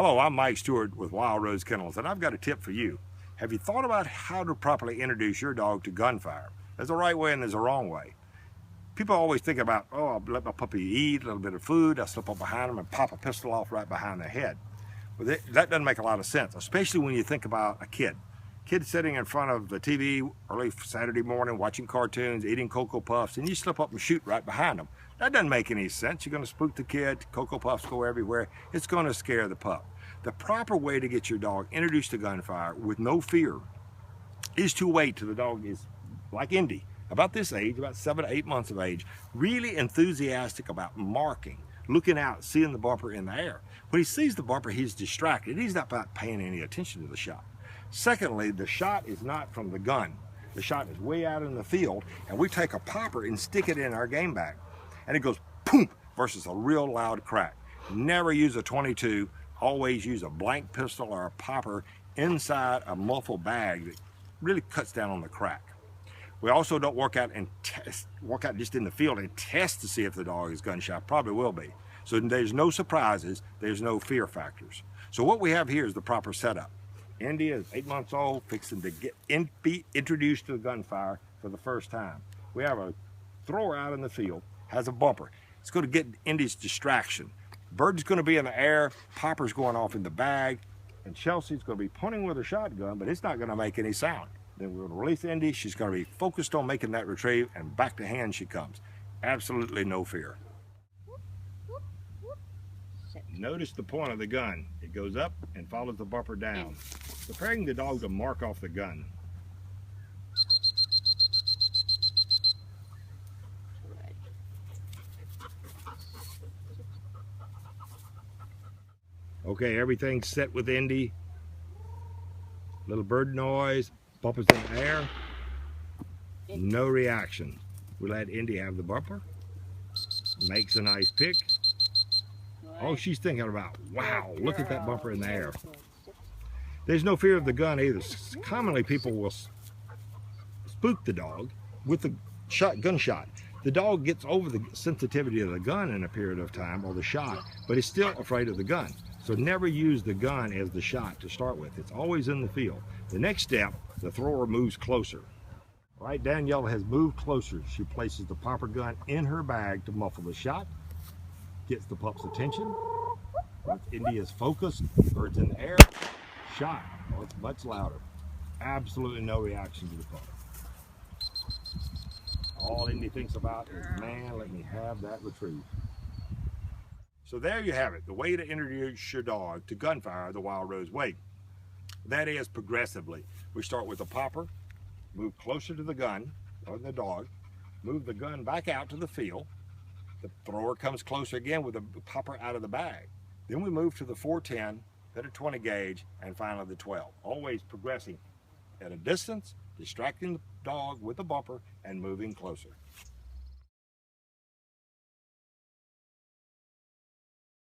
Hello, I'm Mike Stewart with Wildrose Kennels, and I've got a tip for you. Have you thought about how to properly introduce your dog to gunfire? There's a right way and there's a wrong way. People always think about, oh, I'll let my puppy eat a little bit of food, I'll slip up behind them and pop a pistol off right behind their head. But that doesn't make a lot of sense, especially when you think about a kid. Kid sitting in front of the TV early Saturday morning watching cartoons, eating Cocoa Puffs, and you slip up and shoot right behind them. That doesn't make any sense. You're going to spook the kid, Cocoa Puffs go everywhere. It's going to scare the pup. The proper way to get your dog introduced to gunfire with no fear is to wait till the dog is like Indy, about this age, about 7 to 8 months of age, really enthusiastic about marking, looking out, seeing the bumper in the air. When he sees the bumper, he's distracted. He's not paying any attention to the shot. Secondly, the shot is not from the gun. The shot is way out in the field, and we take a popper and stick it in our game bag, and it goes boom versus a real loud crack. Never use a 22. Always use a blank pistol or a popper inside a muffled bag that really cuts down on the crack. We also don't walk out just in the field and test to see if the dog is gunshot. Probably will be. So there's no surprises, there's no fear factors. So what we have here is the proper setup. Indy is 8 months old, fixing to be introduced to the gunfire for the first time. We have a thrower out in the field, has a bumper. It's going to get Indy's distraction. Bird's going to be in the air, popper's going off in the bag, and Chelsea's going to be pointing with her shotgun, but it's not going to make any sound. Then we're going to release Indy. She's going to be focused on making that retrieve, and back to hand she comes. Absolutely no fear. Notice the point of the gun. It goes up and follows the bumper down, preparing the dog to mark off the gun. Okay, everything's set with Indy. Little bird noise, bumper's in the air. No reaction. We let Indy have the bumper. Makes a nice pick. Oh, she's thinking about, wow, look at that bumper in the air. There's no fear of the gun either. Commonly, people will spook the dog with the gunshot. The dog gets over the sensitivity of the gun in a period of time, or the shot, but is still afraid of the gun. So never use the gun as the shot to start with. It's always in the field. The next step, the thrower moves closer. Right, Danielle has moved closer. She places the popper gun in her bag to muffle the shot. Gets the pup's attention. Once Indy is focused, bird's in the air, shot. Oh, it's much louder. Absolutely no reaction to the pup. All Indy thinks about is, man, let me have that retrieve. So there you have it, the way to introduce your dog to gunfire the Wildrose Way. That is progressively. We start with a popper, move closer to the gun or the dog, move the gun back out to the field. The thrower comes closer again with the popper out of the bag. Then we move to the 410, then a 20 gauge, and finally the 12. Always progressing at a distance, distracting the dog with the bumper, and moving closer.